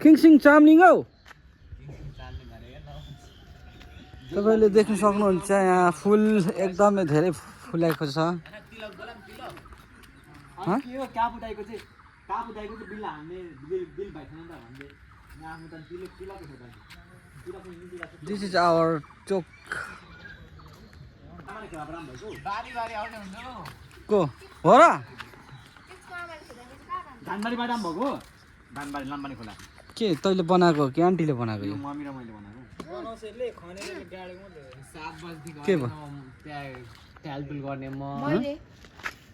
किङसिङ चामलिङ हौ तपाईँले देख्न सक्नुहुन्छ यहाँ फुल एकदमै धेरै फुलेको छ दिस इज आवर चोक को हो र के तैँले बनाएको कि आन्टीले बनाएको यो के भयो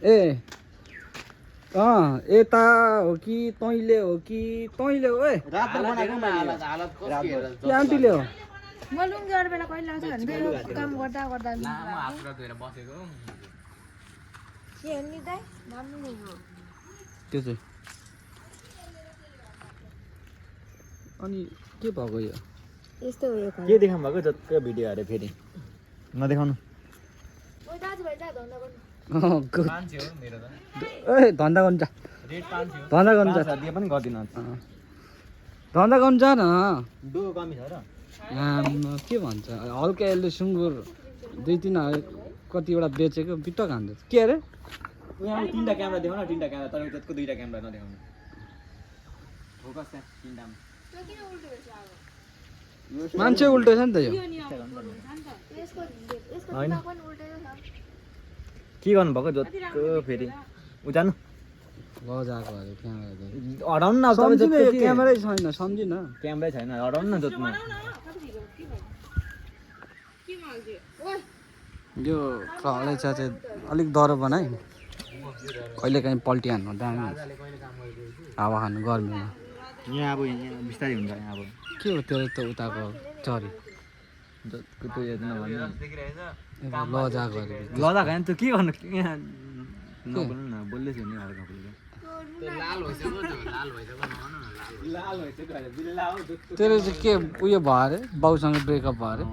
ए यता हो कि तैँले हो कि तैँले हो ए आन्टीले हो म लुङ्गी अरू बेला कहिले लाग्छ भने काम गर्दा गर्दा त्यो चाहिँ अनि के भएको यो यस्तो हो यो के देखाउनु भएको जतिको भिडियो हेरे फेरि नदेखाउनु धन्दा गर्नु जा धन्दा गर्नु जा पनि गर्दिन धन्दा गर्नु जा न डो कमी छ र के भन्छ हल्का यसले सुँगुर 2-3 कतिवटा बेचेको बित्त खान्छ के अरे यहाँ 3टा क्यामेरा देखाउन 3टा क्यामेरा तर त्यसको 2टा क्यामेरा नदेखाउनु फोकस त्यहाँ 3टामा मान्छे उल्टो छ नि त यो के गर्नुभएको जतिको फेरि उ जानु लजाको अरे क्यामेरा हटाउनु न सम्झिन यो क्यामेरै छैन सम्झिन क्यामेरै छैन हटाउनु न जतिमा यो खलेचा चाहिँ अलिक डह्रो बनाए कहिले काहीँ पल्टी हान्नु दामी हावा खानु गर्मीमा यहाँ अब यहाँ बिस्तारै हुन्छ यहाँ अब के हो तेरो त उताको चरी जतिको त्यो हेर्नु भन्नु लजाको अरे लदा खायो त के गर्नु यहाँ नबोल्नु न बोल्दै थियो नि हल्का तेरो चाहिँ के उयो भयो अरे बाउसँग ब्रेकअप भयो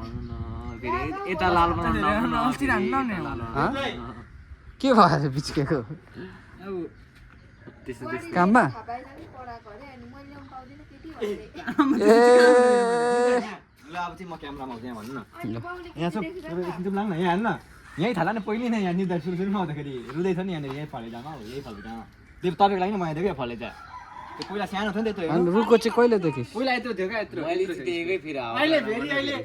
अरे यता लाल के भयो अरे बिचकेको काममा ल अब चाहिँ म क्यामेरामा आउँछु यहाँ भन्नु न यहाँ छ लानु न यहाँ हाल्नु न यहीँ थाला नि पहिले नै यहाँ निदा सुरुमा आउँदाखेरि रुँदै छ नि यहाँनिर यहीँ फलेजामा हो यही फलेजामा त्यो तपाईँको लागि म यहाँ दिएको फलेजा त्यो पहिला सानो थियो नि त त्यो रुखको चाहिँ कहिलेदेखि पहिला यत्रो थियो क्या यत्रो अहिले फेरि अहिले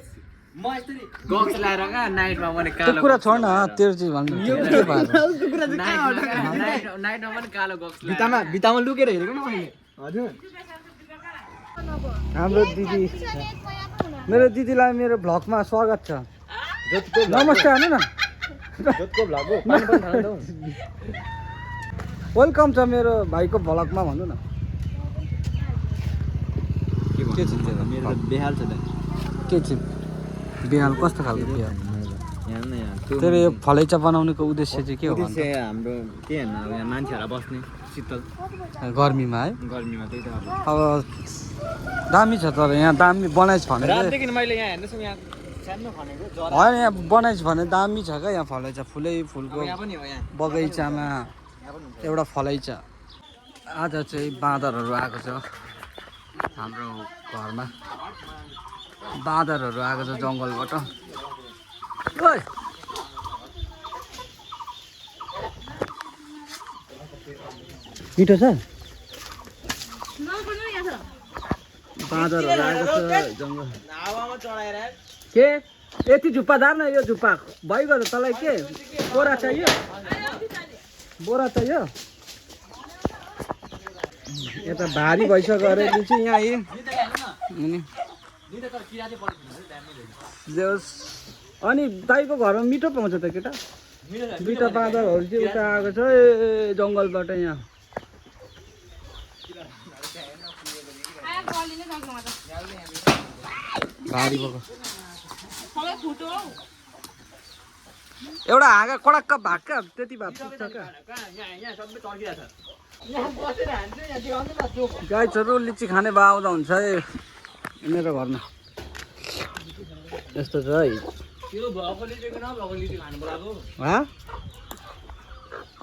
म यस्तरी गक्स लाएर क्या नाइटमा पनि त्यो कुरा छोड न तेरो चाहिँ भन्नु के भयो नाइटमा पनि कालो गक्स बितामा लुकेर हेरेको न मैले हजुर हाम्रो दिदी मेरो दिदीलाई मेरो भ्लगमा स्वागत छ नमस्ते हाल्नु न वेलकम छ मेरो भाइको भ्लगमा भन्नु न के छ मेरो बेहाल छ त के छ बिहान कस्तो खालको बिहान यहाँ न यहाँ तेरो यो फलैचा बनाउनेको उद्देश्य चाहिँ के हो उद्देश्य हाम्रो के हेर्नु अब यहाँ मान्छेहरूलाई बस्ने शीतल गर्मीमा है गर्मीमा त्यही त अब अब दामी छ तर यहाँ दामी बनाइस् भने रातदेखि मैले यहाँ हेर्नुहोस् यहाँ सानो खनेको जरा होइन यहाँ बनाइस् भने दामी छ क्या यहाँ फलैचा फुलै फुलको यहाँ पनि हो यहाँ बगैँचामा एउटा फलैचा आज चाहिँ बाँदरहरू आएको छ हाम्रो घरमा बाँदरहरू आएको छ जङ्गलबाट ओइ मिठो छ बाँदरहरू आएको छ जङ्गल के यति झुप्पा धार न यो झुप्पा भइगयो त तँलाई के बोरा चाहियो बोरा चाहियो यता भारी भइसक्यो अरे चाहिँ यहाँ अनि दाइको घरमा मिठो पाउँछ त केटा दुईटा बाँदरहरू चाहिँ उता आएको छ जङ्गलबाट यहाँ भारी भएको एउटा हाँगा कडक्क भाक्का त्यति भए पुग्छ क्या गाईहरू लिची खाने भए आउँदा हुन्छ है मेरो घरमा यस्तो छ है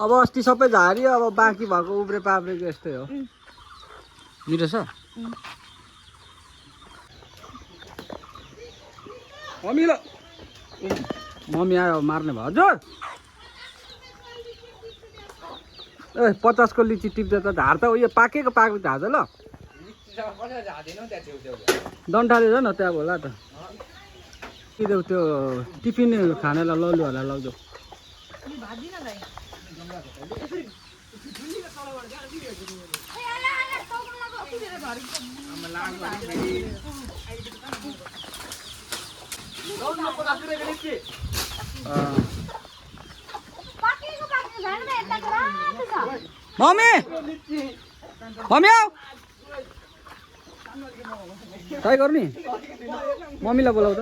अब अस्ति सबै झारियो अब बाँकी भएको उब्रे पाब्रेको यस्तै हो मिठो छ मम्मी ल मम्मी आयो मार्ने भयो हजुर ए 50 को लिची टिप्दा त झार त उयो पाकेको झार्छ ल डन्ठाले छ न त्यहाँ होला त किदेऊ त्यो टिफिन खानेलाई लल्लु होला लग्दो मम्मी मम्मी आऊ ट्राई गर्नु नि मम्मीलाई बोलाऊ त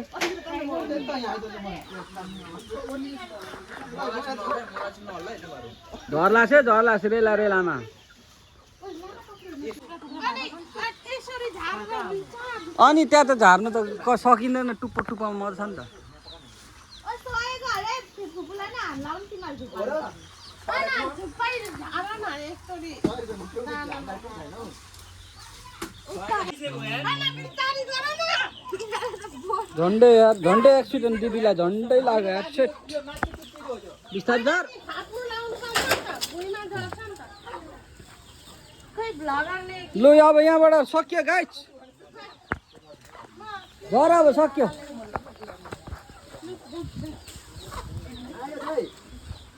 झर लाग्छ रेला रेलामा अनि त्यहाँ त झार्नु त सकिँदैन टुप्पो टुप्पोमा मर्छ नि त झन्डै यार झन्डै एक्सिडेन्ट दिदीलाई झन्डै लाग्यो एक्सिडेन्ट बिस्तारै झार लु अब यहाँबाट सक्यो गाइस झर अब सक्यो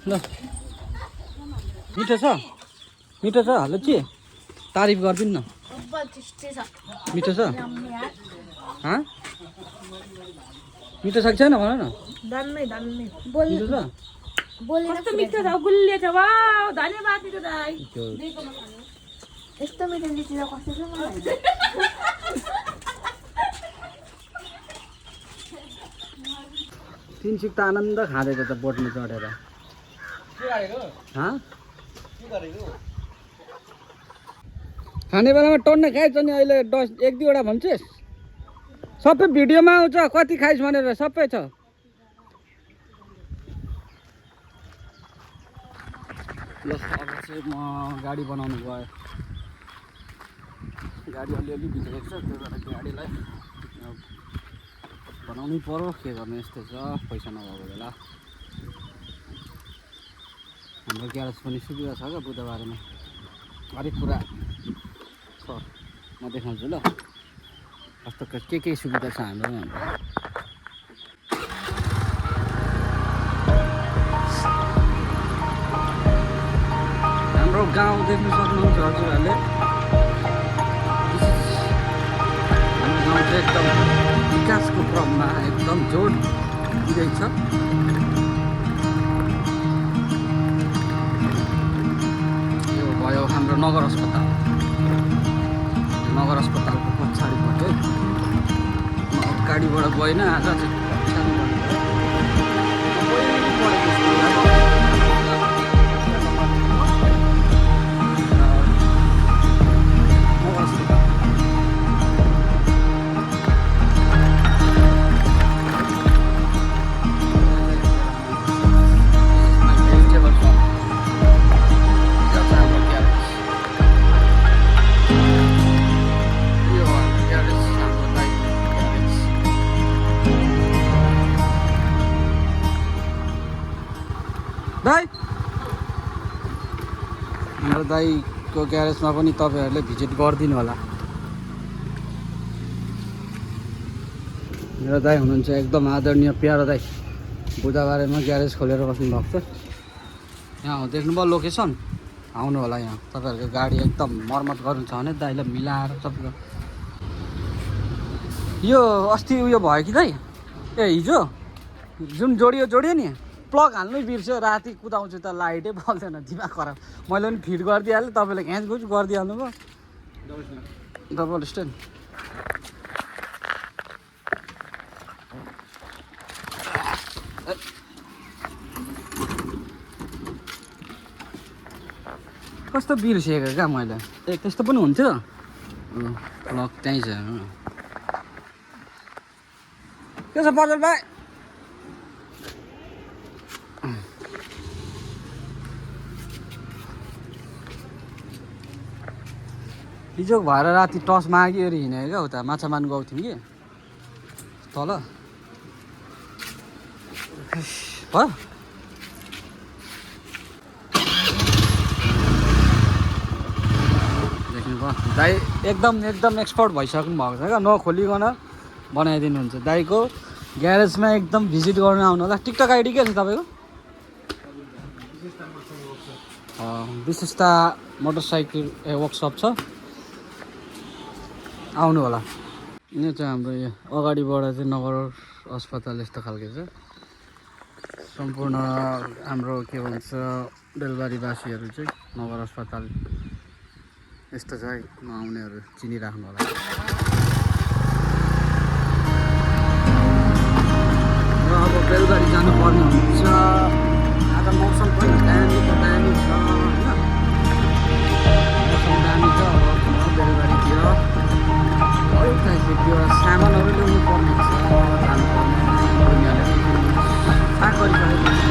ल मिठो छ लच्ची तारिफ गरिदिनु न मिठो छ मिठो छ छैन भन न मिठो छ कस्तो मिठो छ गुलियो छ वाउ धन्यवाद दिदी दाइ यस्तो मिठो लिची त कस्तो छ मलाई तिनसिक त आनन्द खाँदैछ त बोटमा चढेर खाने बेलामा टन्ने खाइन्छ नि अहिले 1-2 वटा भन्छस् सबै भिडियोमा आउँछ कति खाइस् भनेर सबै छ ल अब चाहिँ म गाडी बनाउनु गयो गाडी अलिअलि भिजेको छ त्यो भएर गाडीलाई बनाउनै पर्यो के गर्ने यस्तो छ पैसा नभएको बेला हाम्रो ग्यारेज पनि सुविधा छ क्या बुधबारमा हरेक कुरा छ म देखाउँछु ल कस्तो के सुविधा छ हाम्रो हाम्रो गाउँ देख्न सक्नुहुन्छ हजुरहरूले हाम्रो गाउँ चाहिँ एकदम विकासको क्रममा एकदम जोड दिँदैछ यो भयो हाम्रो नगर अस्पतालको पछाडिबाटै अगाडिबाट गएन आज चाहिँ दाइ हाम्रो दाइको ग्यारेजमा पनि तपाईँहरूले भिजिट गरिदिनु होला मेरो दाइ हुनुहुन्छ एकदम आदरणीय प्यारो दाइ बुधबारेमा ग्यारेज खोलेर बस्नु भएको छ यहाँ देख्नुभयो लोकेसन आउनु होला यहाँ तपाईँहरूको गाडी एकदम मर्मत गर्नु छ भने दाइलाई मिलाएर सबैको यो अस्ति उयो भयो कि दाइ ए हिजो जुन जोडियो नि प्लग हाल्नै बिर्स्यो राति कुदाउँछु त लाइटै बल्दैन दिमाग खराब मैले पनि फिट गरिदिइहालेँ तपाईँले घ्याच घुच गरिदिइहाल्नु भयो डबल स्ट्यान्ड कस्तो बिर्सिएको क्या मैले ए त्यस्तो पनि हुन्थ्यो प्लग त्यहीँ छ के छ बजार भाइ बिजोग भएर राति टस माग्यो अरे हिँड्यो क्या उता माछा मार्नु गएको थियौँ कि तल भयो देख्नुभयो दाइ एकदम एक्सपर्ट भइसक्नु भएको छ क्या नखोलिकन बनाइदिनुहुन्छ दाइको ग्यारेजमा एकदम भिजिट गर्न आउनु होला टिकटक आइडी के छ तपाईँको विशेषता मोटरसाइकल वर्कसप छ आउनु होला यहाँ चाहिँ हाम्रो यो अगाडिबाट चाहिँ नगर अस्पताल यस्तो खालको छ सम्पूर्ण हाम्रो के भन्छ बेलबारीवासीहरू चाहिँ नगर अस्पताल यस्तो छ है नआउनेहरू चिनिराख्नु होला र अब बेलबारी जानुपर्ने हुन्छ आज मौसम पनि दामी छ होइन मौसम दामी छ अब बेलबारीतिर त्यो सामानहरू ल्याउनु पर्ने छ जानुपर्ने साग गरिसकेको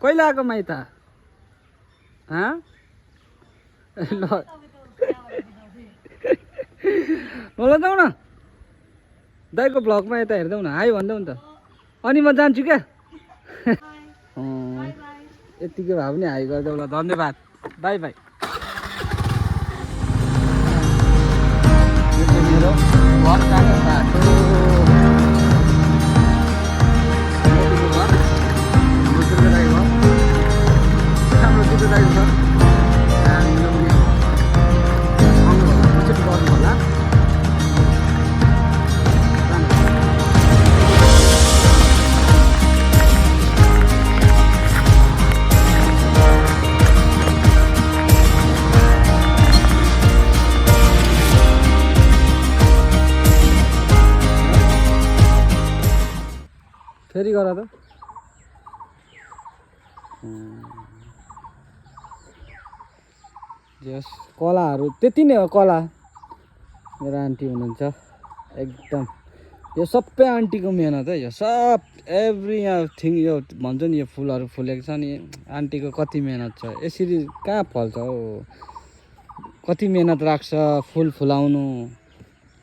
कहिले आएको माइत ल जाउँ न दाइको भ्लगमा यता हेर्दैौ न हाई भन्दैौ नि त अनि म जान्छु क्या यतिकै भए पनि हाई गरिदेऊ ल धन्यवाद बाई बाई मेरो भ्लग जाने बाटो फेरि गर त जस कलाहरू त्यति नै हो कला मेरो आन्टी हुनुहुन्छ एकदम यो सबै आन्टीको मेहनत है यो सब एभ्री यहाँ थिङ यो भन्छ नि यो फुलहरू फुलेको छ नि आन्टीको कति मेहनत छ यसरी कहाँ फल्छ हौ कति मेहनत राख्छ फुल फुलाउनु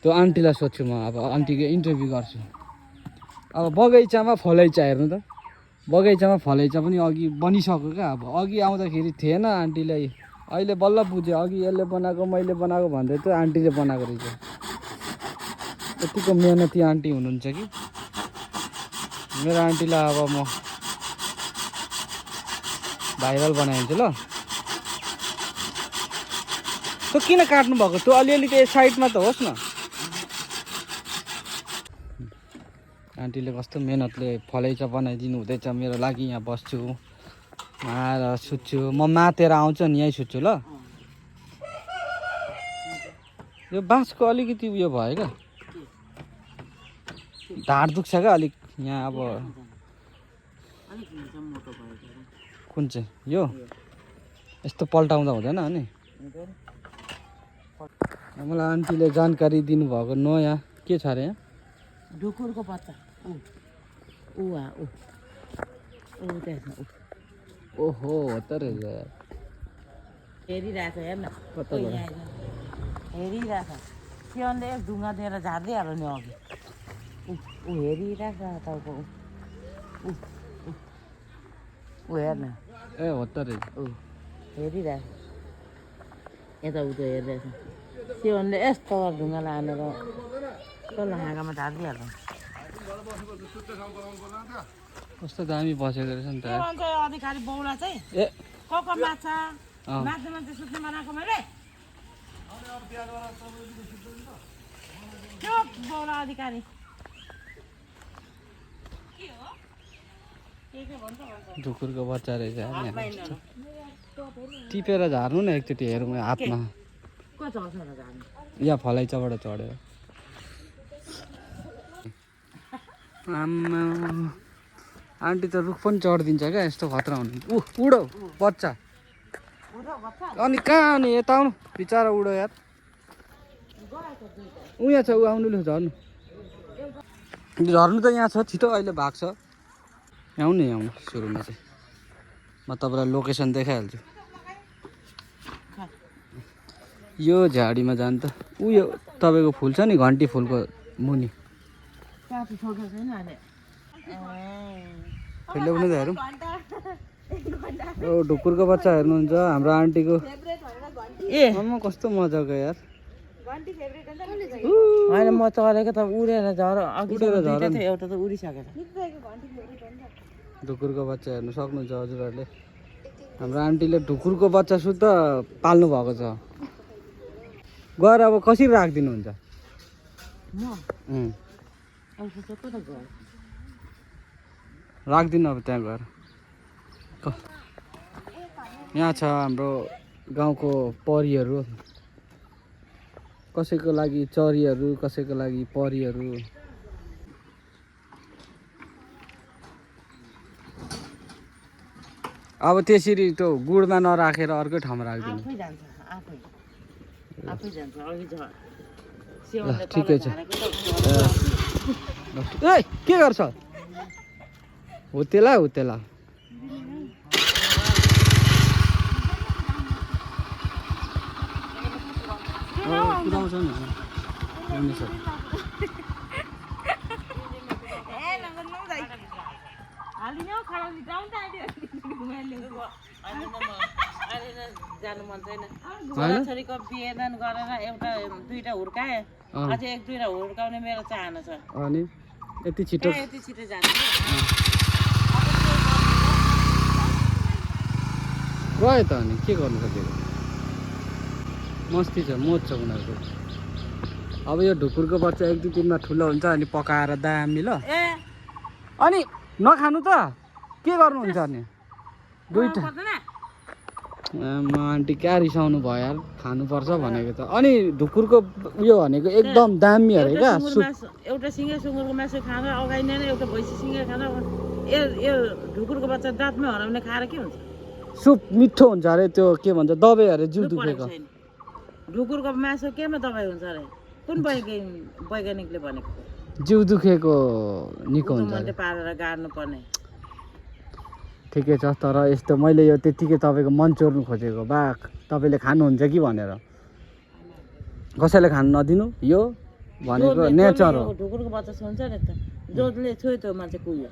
त्यो आन्टीलाई सोध्छु म अब आन्टीको इन्टरभ्यू गर्छु अब बगैँचामा फलैचा हेर्नु त बगैँचामा फलैचा पनि अघि बनिसक्यो क्या अब अघि आउँदाखेरि थिएन आन्टीलाई अहिले बल्ल बुझ्यो अघि यसले बनाएको मैले बनाएको भन्दै थियो आन्टीले बनाएको रहेछ यतिको मेहनती आन्टी हुनुहुन्छ कि मेरो आन्टीलाई अब म भाइरल बनाइदिन्छु ल त्यो किन काट्नु भएको त्यो अलिअलि त्यो साइडमा त होस् न आन्टीले कस्तो मेहनतले फलैचा बनाइदिनु हुँदैछ मेरो लागि यहाँ बस्छु आएर सुत्छु म मातेर आउँछु नि यहीँ सुत्छु ल यो बाँसको अलिकति उयो भयो क्या ढाड दुख्छ क्या अलिक यहाँ अब कुन चाहिँ यो यस्तो पल्टाउँदा हुँदैन अनि मलाई आन्टीले जानकारी दिनुभएको नयाँ के छ अरे यहाँ ढुकुरको पत्ता ओहो हो त रहेछ हेरिरहेको हेर्न हेरिरहेको त्यो अन्त एक ढुङ्गा दिएर झारिदिइहाल्यो नि अघि ऊ हेरिरहेको तपाईँको ऊ हेर्न ए हो त रहेछ ऊ हेरिरहेको यताउता हेरिरहेको त्यो अन्त यस्तो ढुङ्गालाई हानेर तल हाँगामा झारिदिइहाल्यो कस्तो दामी बसेको रहेछ नि त अधिकारी बौला चाहिँ ए को माछा माछा मान्छे सुत्ने बनाएको मैले चुप बौला अधिकारी ढुकुरको बच्चा रहेछ टिपेर झार्नु न एकचोटि हेरौँ हातमा को चल्छ र जानु यहाँ फलैचाबाट चढ्यो आम्मा आन्टी त रुख पनि चढिदिन्छ क्या यस्तो खतरा हुनु उडो बच्चा अनि कहाँ आउने यता आउनु बिचरा उडो यार यहाँ छ ऊ आउनु ल झर्नु झर्नु त यहाँ छ छिटो अहिले भाग्छ आउनु आउनु सुरुमा चाहिँ म तपाईँलाई लोकेसन देखाइहाल्छु यो झाडीमा जानु त उयो तपाईँको फुल छ नि घन्टी फुलको मुनि ल्याउनु त हेरौँ ओ ढुकुरको बच्चा हेर्नुहुन्छ हाम्रो आन्टीको ए आमा कस्तो मजाको यार होइन म चलेको त उडेर झर अघि एउटा त उडिसकेछ ढुकुरको बच्चा हेर्नु सक्नुहुन्छ हजुरहरूले हाम्रो आन्टीले ढुकुरको बच्चा सुद्धा पाल्नु भएको छ गएर अब कसरी राखिदिनुहुन्छ राखिदिनु अब त्यहाँ गएर यहाँ छ हाम्रो गाउँको परिहरू कसैको लागि चरीहरू कसैको लागि परिहरू अब त्यसरी त्यो गुडमा नराखेर अर्कै ठाउँमा राखिदिनु ठिकै छ ए के गर्छ हुतेला हुतेला कुदाउँछ नि जानु मन छैन छोराछोरीको बिहेदान गरेर एउटा दुईटा हुर्काए अझै एक दुईटा हुर्काउने मेरो चाहना छ अनि यति छिटो जानु गयो त अनि के गर्नु सकेको मस्ती छ मोज छ उनीहरूको अब यो ढुकुरको बच्चा एक दुई दिनमा ठुलो हुन्छ अनि पकाएर दामी ल अनि नखानु त के गर्नुहुन्छ अनि दुईटा आन्टी क्या रिसाउनु भयो यार खानुपर्छ भनेको त अनि ढुकुरको उयो भनेको एकदम दामी अरे क्या एउटा सिङ्गे सुँगुरको मासु खाँदा अगाइँदैन एउटा भैँसी सिङ्गे खाँदा यो ढुकुरको बच्चा दाँतमै हराउने खाएर के हुन्छ सुप मिठो हुन्छ अरे त्यो के भन्छ दबाई अरे जिउ दुखेको ढुकुरको मासु केमा दबाई हुन्छ अरे कुन वैज्ञानिकले भनेको जिउ दुखेको निको हुन्छ पारेर गाड्नु पर्ने ठिकै छ तर यस्तो मैले यो त्यतिकै तपाईँको मन चोर्नु खोजेको बा तपाईँले खानुहुन्छ कि भनेर कसैले खानु नदिनु यो भनेको नेचर हो ढुकुरको बच्चा सुन्छ नि त जसले छोयो त्यो मान्छे कुयो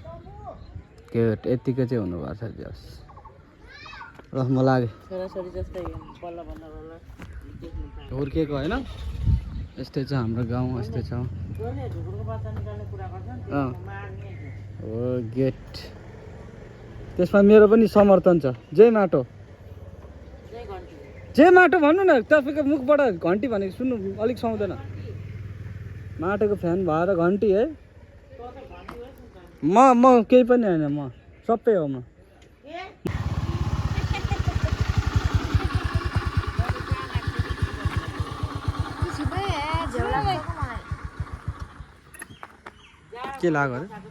के यतिकै चाहिँ हुनुभएको छ जस र म लाग्यो छोराछोरी जस्तै बल्ल बल्ल बल्ल हुर्केको होइन यस्तै छ हाम्रो गाउँ यस्तै छ ढुकुरको बच्चा निकाल्ने कुरा गर्छ हो गेट त्यसमा मेरो पनि समर्थन छ जय माटो जय माटो भन्नु न तपाईँको मुखबाट घन्टी भनेको सुन्नु अलिक सुहाउँदैन माटोको फ्यान भएर घन्टी है म केही पनि होइन म सबै हो म के लाग्यो अरे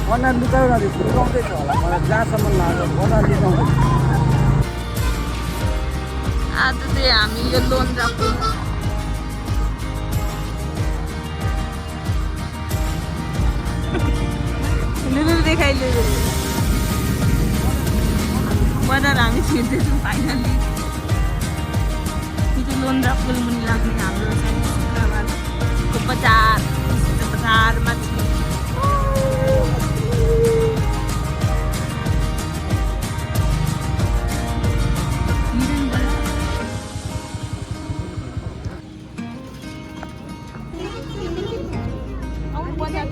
बनाएर लुकायो न लुकाउँदैछ होला मलाई जहाँसम्म लाग्यो बनाएर लुकाउँदै आज चाहिँ हामी यो लोन जाऊ लुलु देखाइले बजार हामी छिर्दैछौँ फाइनली त्यो लोन र फुल मुनि लाग्ने हाम्रो बजारमा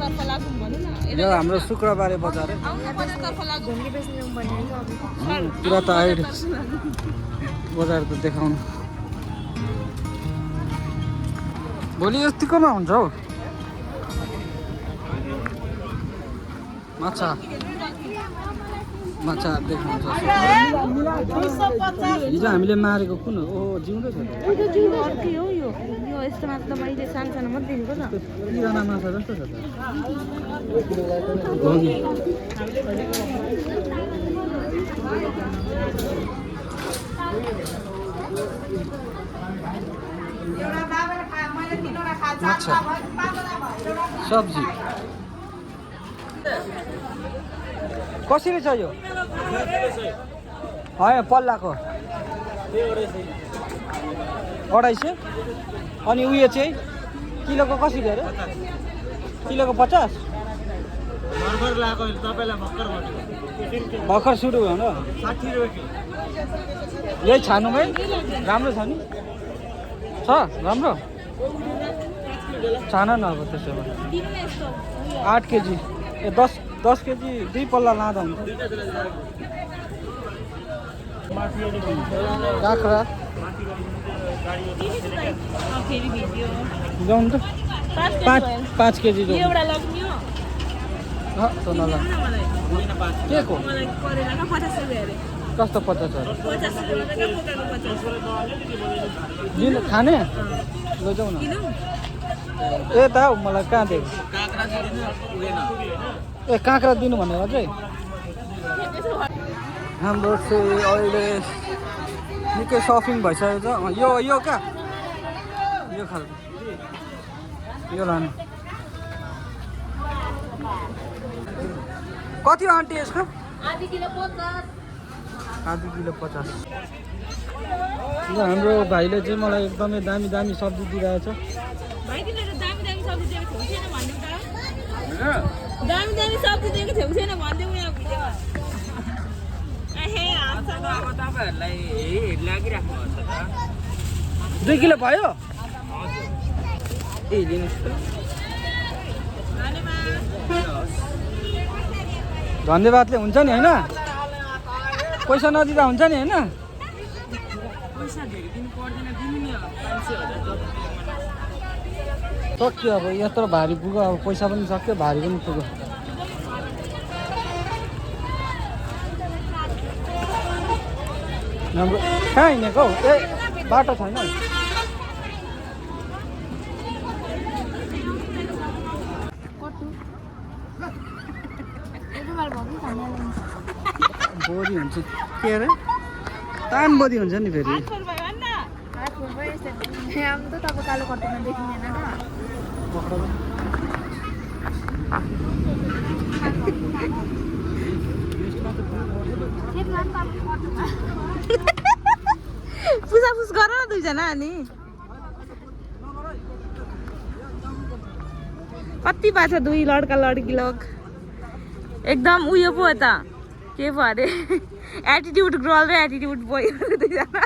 बजारतर्फ लागौँ भनौँ न यो हाम्रो शुक्रबारे बजार आउनु बजारतर्फ लागौँ पुरा त आइड बजार त देखाउनु भोलि यतिकोमा हुन्छ हौ माछा माछा देखाउँछ हिजो हामीले मारेको कुन हो ओहो जिउँदै छ यस्तो मात्र त मैले सानो सानो मात्रै दिनुको त किराना माछा जस्तो छ त हो नि माछा सब्जी कसरी छ यो होइन पल्लाको 250 अनि उयो चाहिँ किलोको कसरी अरे किलोको 50 भर्खर सुरु भयो न 60 रुपियाँ यही छानुमै राम्रो छ नि छ राम्रो छान न अब त्यसो भए 8 केजी ए 10 केजी 2 पल्ला लाँदा हुन्छ काँक्रा जाउँ त 5 केजी जाउँ के को कस्तो 50 लिनु खाने लैजाउँ न ए त हौ मलाई कहाँ दिएको ए काँक्रा दिनु भनेर अझै हाम्रो चाहिँ अहिले निकै सपिङ भइसकेको छ यो कहाँ यो खालको यो लानु कति हो आन्टी यसको आधी किलो 50 हाम्रो भाइले चाहिँ मलाई एकदमै दामी दामी सब्जी दिइरहेछ दामी दामी सब्जी दिएको थियौँ छैन भन्दै उयो तपाईहरुलाई लागिराख्नु हुन्छ त 2 किलो भयो ए लिनुस् त धन्यवादले हुन्छ नि होइन पैसा नदिँदा हुन्छ नि होइन पैसा धेरै दिनु पर्दैन दिनु नि 500,000 सक्यो अब यत्रो भारी पुग्यो अब पैसा पनि सक्यो भारी पनि पुग्यो हाम्रो कहाँ हिँडेको हौ ए बाटो छैन बोरी हुन्छ के अरे तान बोधी हुन्छ नि फेरि कालो कट्टोमा देखिँदैन पुसापुस गर न दुईजना अनि कति पाछ दुई लड्का लड्की लोग एकदम उयो पो त के पो अरे एटिट्युड गर्ल र एटिट्युड बोय दुईजना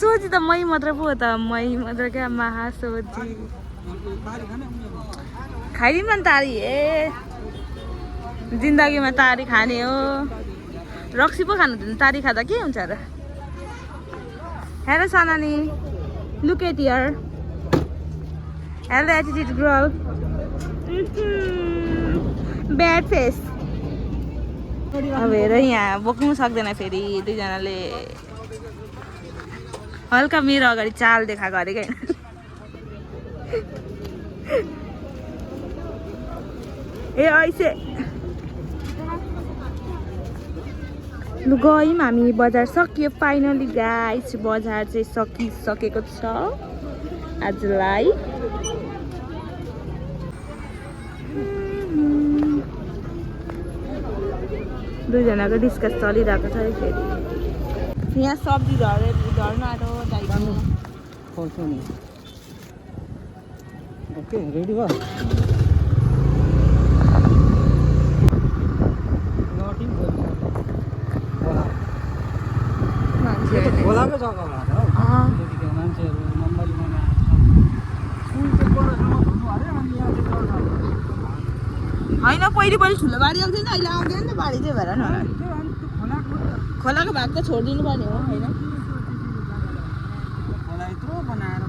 सोची त मै मात्र पो त मै मात्र क्या महासोची खाइदिउँ न तारी ए जिन्दगीमा तारी खाने हो रक्सी पो खानु दिनु तारी खाँदा के हुन्छ र हेर सनानी look at here hello attitude girl bad face अब हेर यहाँ बोक्नु सक्दैन फेरि दुईजनाले हल्का मेरो अगाडि चाल देखा गरेको होइन ए ऐसे लु गयौँ हामी बजार सकियो फाइनली गाइस बजार चाहिँ सकिसकेको छ आजलाई दुईजनाको डिस्कस चलिरहेको छ फेरि यहाँ सब्जी झर्न आँटो खोल्छु नि ओके रेडी भयो खोलाको जग्गा होला त हौ त्यतिखेर मान्छेहरू नम्बरी होइन पहिले ठुलो बारी आउँथ्यो नि अहिले आउँदैन नि बारी चाहिँ भएर नि होला खोलाको भाग त छोडिदिनु पर्ने हो होइन खोला यत्रो बनाएर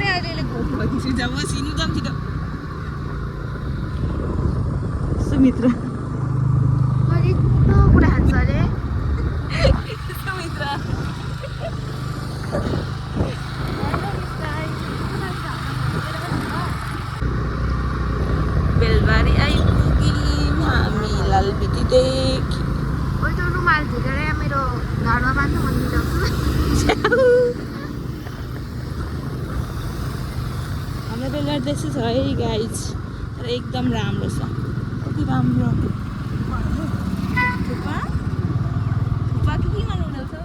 अहिले घोट भइसक्यो जब सिनु त छिटो सुमित्र मैले यस्तो कुरा खान्छ अरे सुमित्र बेलबारी आइपुग्यौँ हामी लालबिटीदेखि त्यो रुमाल झिकेर मेरो घरमा बाँध्नु मन मिलाउँछु हाम्रो बेलबारी त्यस्तो छ है गाइज तर एकदम राम्रो छ कति राम्रो थुक्पा थुक्पा के गर्नु उनीहरू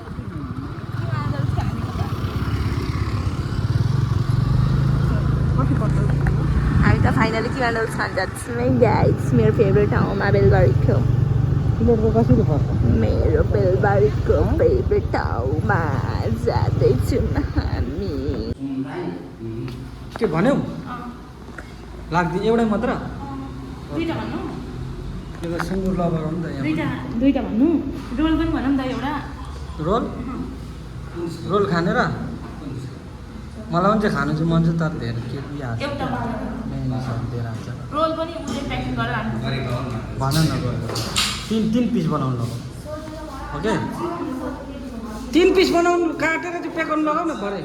हामी त फाइनली के गर्नु खान जान्छौँ है गाइज मेरो फेभरेट ठाउँमा बेलबारीको प्लेटको कसरी पर्छ मेरो बेलबारीको फेभरेट ठाउँमा जाँदैछौँ हामी के भन्यौ लाग्दै एउटै मात्र दुईटा भन्नु त्यो त सिङ्गुर लबर हो नि त यहाँ दुईटा भन्नु रोल पनि भनौँ न त एउटा रोल खानेर मलाई पनि चाहिँ खानु चाहिँ मन चाहिँ तर धेरै के याद एउटा दिएर हाल्छ रोल पनि उसले प्याकिङ गरेर हाल्नु भन न रोल तिन पिस बनाउनु लगाऊ ओके 3 पिस बनाउनु काटेर चाहिँ प्याक गर्नु लगाऊ न भरे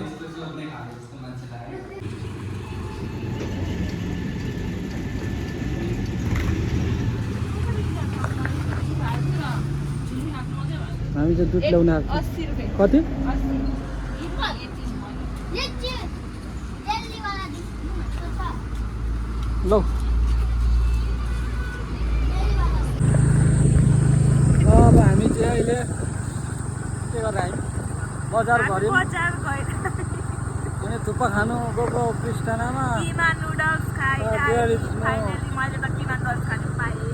हामी चाहिँ दुध ल्याउन आएको 80 रुपियाँ कति लौ अब हामी चाहिँ अहिले के गरेर आयौँ बजार गऱ्यौँ अनि थुक्पा खानु गएको क्रिस्टानामा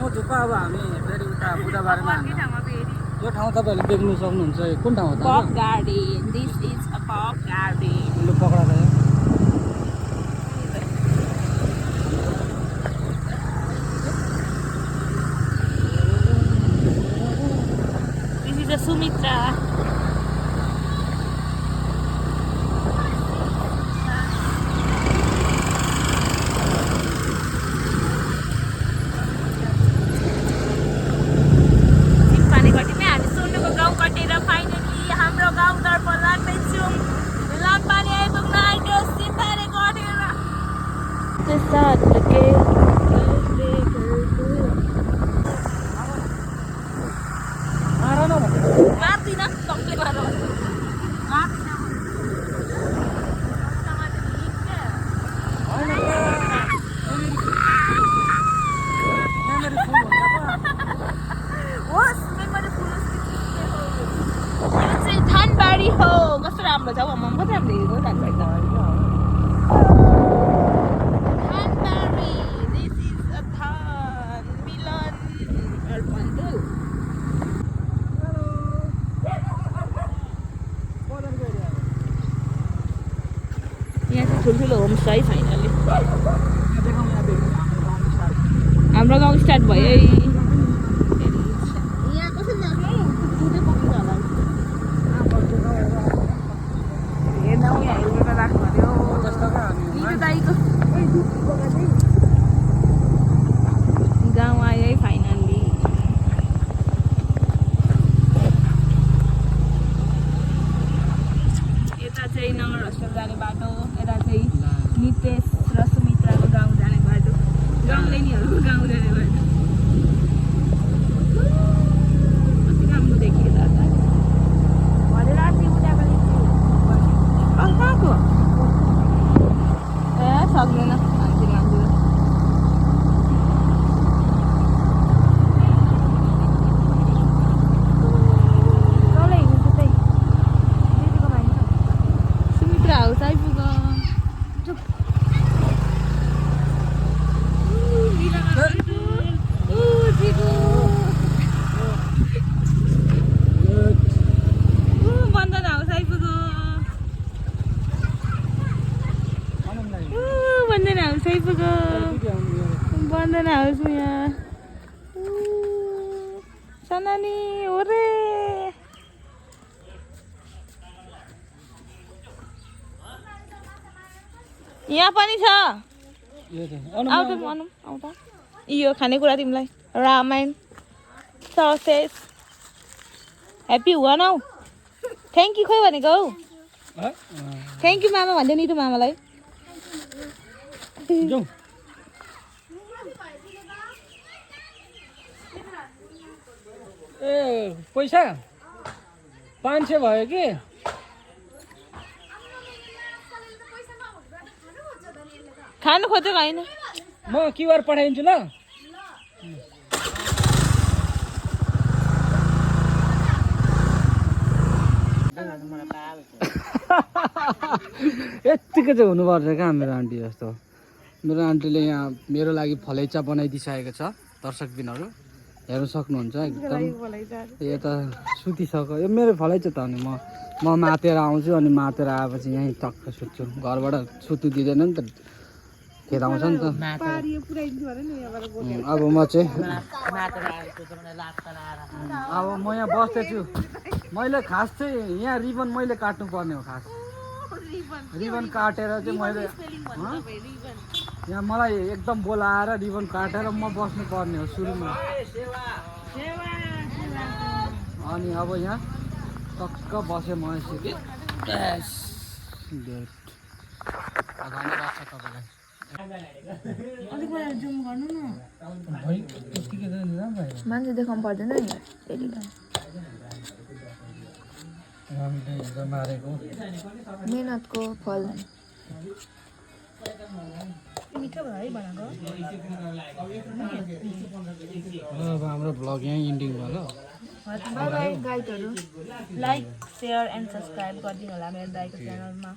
म थुक्पा अब हामी फेरि उता बुधबारमा यो ठाउँ तपाईँहरूले देख्नु सक्नुहुन्छ कुन ठाउँ हो त pop garden this is a pop garden लु पक्रा गयो दिस इज अ सुमित्रा ठुल्ठुलो होमस्टे फाइनली हाम्रो गाउँ स्टार्ट भयो है यहाँ कसरी जाने हेर्दा यहाँ हेलमेटमा राख्नु पर्यो दाइको गाउँ आयो है फाइनली यता चाहिँ नगर होस्टेल जाने बाटो यता चाहिँ नितेश र सुमित्राको गाउँ जाने बाटो गाउँलेनीहरूको गाउँ जाने बाटो सबैजना आउँछु यहाँ सनानी ओरे यहाँ पनि छ आउट आउट यो खानेकुरा तिमीलाई रामायण ससेज ह्याप्पी हुन हौ थ्याङ्क यू खोइ भनेको हौ थ्याङ्क यू मामा भन्दै नितु मामालाई ए पैसा 500 भयो कि खानु खोजेको होइन म क्युआर पठाइदिन्छु ल यत्तिकै चाहिँ हुनुपर्छ क्या मेरो आन्टी जस्तो मेरो आन्टीले यहाँ मेरो लागि फलैचा बनाइदिइसकेको छ दर्शकबिनहरू हेर्नु सक्नुहुन्छ एकदम यता सुतिसक्यो यो मेरो फलैचा त अनि म मातेर आउँछु अनि मातेर आएपछि यहीँ टक्क सुत्छु घरबाट सुत्नु दिँदैन नि त खेदाउँछ नि त अब म चाहिँ अब म यहाँ बस्दैछु मैले खास चाहिँ यहाँ रिबन मैले काट्नु पर्ने हो खास रिबन काटेर चाहिँ मैले यहाँ मलाई एकदम बोलाएर रिबन काटेर म बस्नु पर्ने हो सुरुमा अनि अब यहाँ टक्क बसेँ म यसरी धन्यवाद छ तपाईँलाई मान्छे देखाउनु पर्दैन नि मारेको मेहनतको फल अब हाम्रो भ्लग यहीँ इन्डिङ भयो गाइडहरू लाइक सेयर एन्ड सब्सक्राइब गरिदिनु होला मेरो दाइको च्यानलमा